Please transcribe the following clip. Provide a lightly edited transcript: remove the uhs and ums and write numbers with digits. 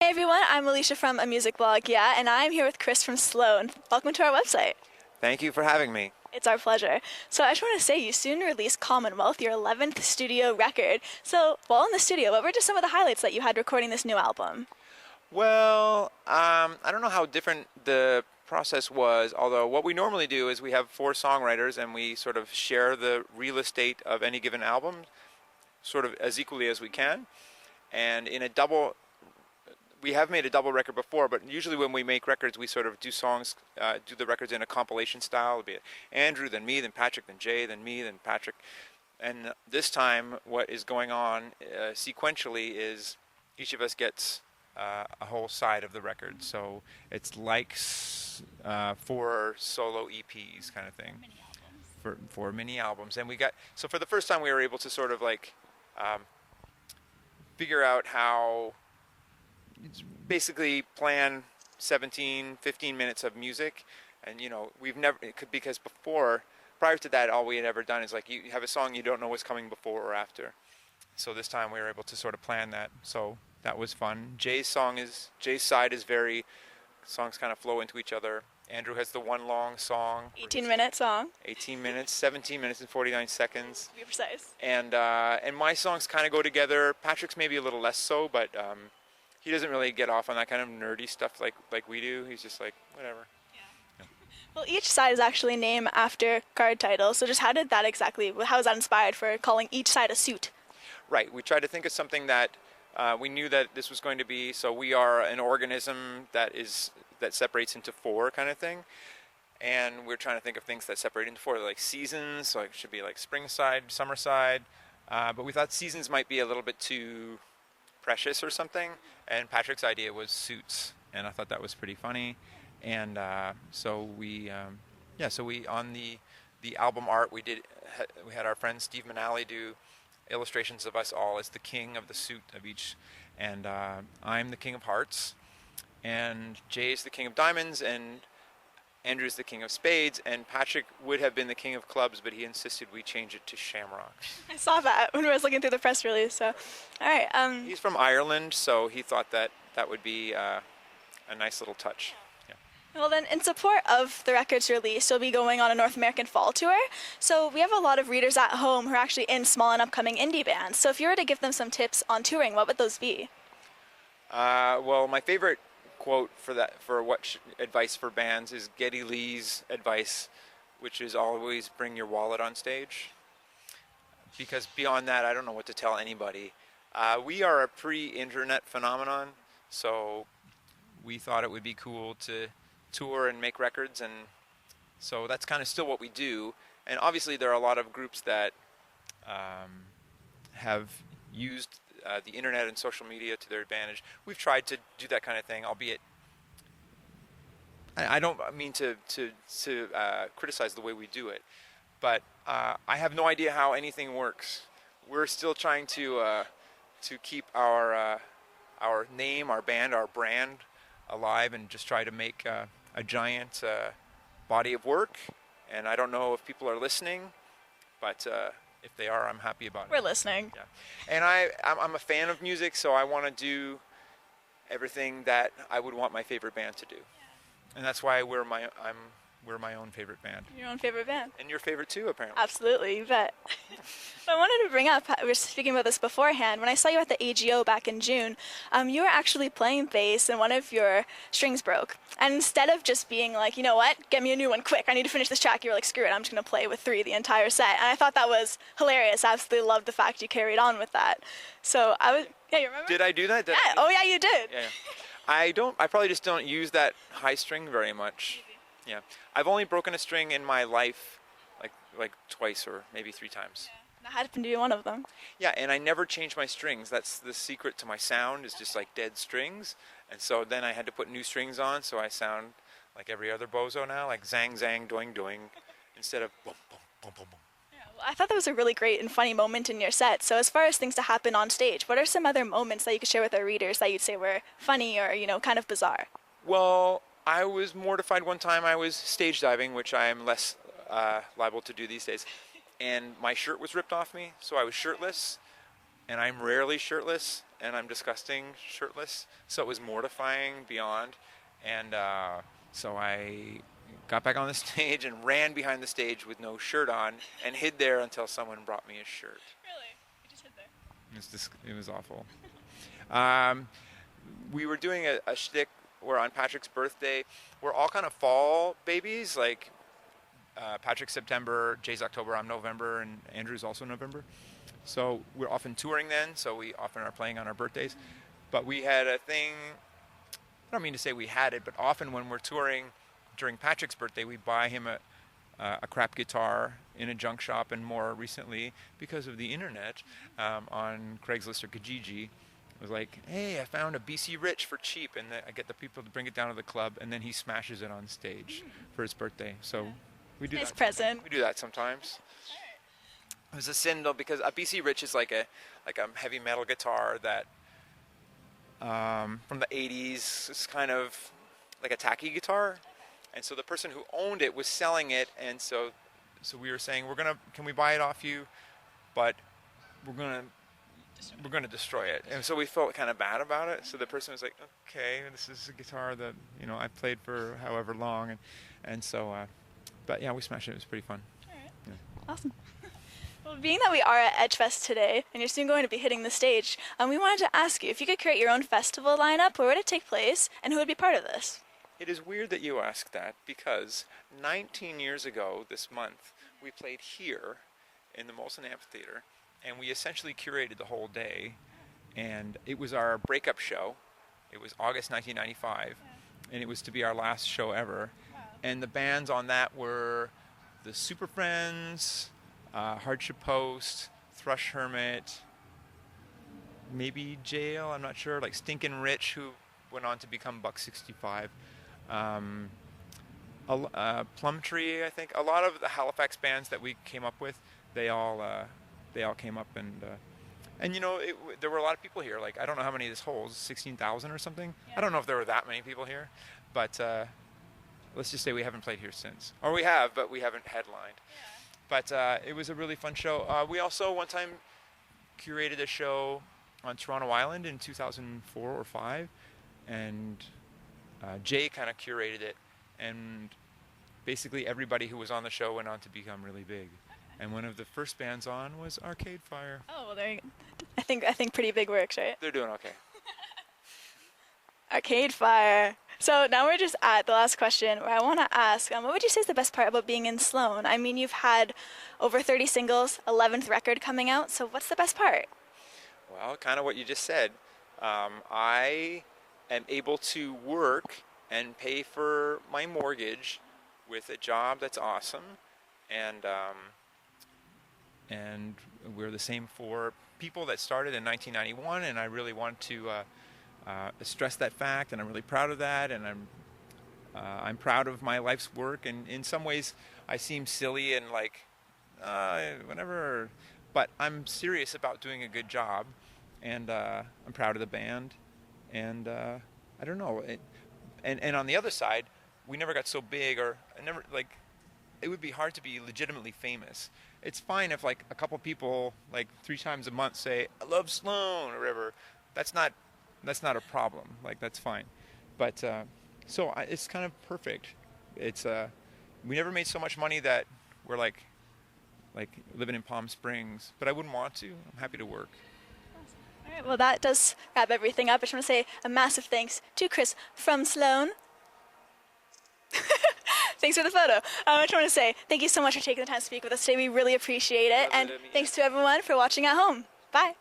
Hey everyone, I'm Alicia from a music blog, yeah, and I'm here with Chris from Sloan. Welcome to our website. Thank you for having me. It's our pleasure. So I just want to say you soon release Commonwealth, your 11th studio record. So while in the studio, what were just some of the highlights that you had recording this new album? Well, I don't know how different the process was, although what we normally do is we have four songwriters and we sort of share the real estate of any given album sort of as equally as we can. And in a double, we have made a double record before, but usually when we make records, we sort of do songs, do the records in a compilation style. It'll be Andrew, then me, then Patrick, then Jay, then me, then Patrick. And this time, what is going on sequentially is each of us gets a whole side of the record. So it's like four solo EPs kind of thing. Mini albums. For mini albums. And so for the first time, we were able to sort of like figure out how basically plan 15 minutes of music. And because prior to that, all we had ever done is like you have a song, you don't know what's coming before or after. So this time we were able to sort of plan that. So that was fun. Jay's side is songs kind of flow into each other. Andrew has the one long song. 18-minute song. 18 minutes, 17 minutes and 49 seconds. To be precise. And my songs kind of go together. Patrick's maybe a little less so, but he doesn't really get off on that kind of nerdy stuff like we do. He's just like, whatever. Yeah. Well, each side is actually named after card titles. So just how was that inspired for calling each side a suit? Right. We tried to think of something that we knew that this was going to be. So we are an organism that separates into four kind of thing. And we're trying to think of things that separate into four, like seasons. So it should be like spring side, summer side. But we thought seasons might be a little bit too precious or something. And Patrick's idea was suits. And I thought that was pretty funny. And so we on the album art, we had our friend Steve Manali do illustrations of us all as the king of the suit of each, and I'm the king of hearts, and Jay's the king of diamonds, and Andrew's the king of spades, and Patrick would have been the king of clubs, but he insisted we change it to shamrocks. I saw that when I was looking through the press release. So, all right. He's from Ireland, so he thought that would be a nice little touch. Well then, in support of the record's release, you'll be going on a North American fall tour. So we have a lot of readers at home who are actually in small and upcoming indie bands. So if you were to give them some tips on touring, what would those be? Well, my favorite quote advice for bands is Geddy Lee's advice, which is always bring your wallet on stage. Because beyond that, I don't know what to tell anybody. We are a pre-internet phenomenon, so we thought it would be cool to tour and make records, and so that's kind of still what we do. And obviously there are a lot of groups that have used the internet and social media to their advantage. We've tried to do that kind of thing, albeit I don't mean to criticize the way we do it, but I have no idea how anything works. We're still trying to keep our name, our band, our brand alive, and just try to make a giant body of work. And I don't know if people are listening, but if they are, I'm happy about it. We're listening. Yeah. And I'm a fan of music, so I want to do everything that I would want my favorite band to do. Yeah. And that's why we're my own favorite band. Your own favorite band. And your favorite too, apparently. Absolutely, you bet. I wanted to bring up, we were speaking about this beforehand, when I saw you at the AGO back in June, you were actually playing bass and one of your strings broke. And instead of just being like, you know what, get me a new one quick, I need to finish this track, you were like, screw it, I'm just going to play with 3 the entire set. And I thought that was hilarious. I absolutely loved the fact you carried on with that. So you remember? Did I do that? Oh yeah, you did. Yeah. I probably just don't use that high string very much. Yeah. I've only broken a string in my life like twice or maybe 3 times. Yeah. That happened to be one of them. Yeah, and I never change my strings. That's the secret to my sound, is just like dead strings. And so then I had to put new strings on, so I sound like every other bozo now, like zang zang doing doing, instead of boom boom boom boom boom. Yeah, well, I thought that was a really great and funny moment in your set. So as far as things to happen on stage, what are some other moments that you could share with our readers that you'd say were funny or, kind of bizarre? Well, I was mortified one time. I was stage diving, which I am less liable to do these days, and my shirt was ripped off me, so I was shirtless, and I'm rarely shirtless, and I'm disgusting shirtless, so it was mortifying beyond. And so I got back on the stage and ran behind the stage with no shirt on and hid there until someone brought me a shirt. Really? You just hid there? It was awful. We were doing a shtick where on Patrick's birthday, we're all kind of fall babies, like Patrick's September, Jay's October, I'm November, and Andrew's also November. So we're often touring then, so we often are playing on our birthdays. But we had a thing, I don't mean to say we had it, but often when we're touring during Patrick's birthday, we buy him a crap guitar in a junk shop, and more recently, because of the internet, on Craigslist or Kijiji, it was like, hey, I found a BC Rich for cheap, and I get the people to bring it down to the club, and then he smashes it on stage for his birthday. So we do Nice that. present. We do that sometimes. It was a sin though, because a BC Rich is like a heavy metal guitar that from the 80s. It's kind of like a tacky guitar, and so the person who owned it was selling it, and so we were saying, can we buy it off you, but we're gonna destroy it. And so we felt kind of bad about it. So the person was like, okay, this is a guitar that I've played for however long, and so but yeah, we smashed it. It was pretty fun. All right. Yeah. Awesome. Well, being that we are at Edgefest today, and you're soon going to be hitting the stage, we wanted to ask you if you could create your own festival lineup, where would it take place, and who would be part of this? It is weird that you ask that, because 19 years ago this month, we played here in the Molson Amphitheater, and we essentially curated the whole day, and it was our breakup show. It was August 1995, and it was to be our last show ever. Wow. And the bands on that were the Super Friends, Hardship Post, Thrush Hermit, maybe Jail, I'm not sure, like Stinkin' Rich, who went on to become Buck 65. Plum Tree, I think. A lot of the Halifax bands that we came up with, they all came up, and there were a lot of people here. Like, I don't know how many this holds, 16,000 or something. Yeah. I don't know if there were that many people here, but let's just say we haven't played here since. Or we have, but we haven't headlined. Yeah. But it was a really fun show. We also one time curated a show on Toronto Island in 2004 or 5, and Jay kind of curated it, and basically everybody who was on the show went on to become really big. Okay. And one of the first bands on was Arcade Fire. Oh, well, there you go. I think pretty big works, right? They're doing okay. Arcade Fire. So now we're just at the last question, where I want to ask, what would you say is the best part about being in Sloan? I mean, you've had over 30 singles, 11th record coming out, so what's the best part? Well, kind of what you just said. I am able to work and pay for my mortgage with a job that's awesome, and we're the same for people that started in 1991, and I really want to stress that fact, and I'm really proud of that, and I'm proud of my life's work, and in some ways I seem silly and like whatever, but I'm serious about doing a good job, and I'm proud of the band, and I don't know, and on the other side, we never got so big, or it would be hard to be legitimately famous. It's fine if like a couple people like 3 times a month say, I love Sloan, or whatever. That's not a problem. Like, that's fine. But so it's kind of perfect. It's we never made so much money that we're like living in Palm Springs, but I wouldn't want to. I'm happy to work. All right, well, that does wrap everything up. I just want to say a massive thanks to Chris from Sloan. Thanks for the photo. I just want to say thank you so much for taking the time to speak with us today. We really appreciate it. And thanks to everyone for watching at home. Bye.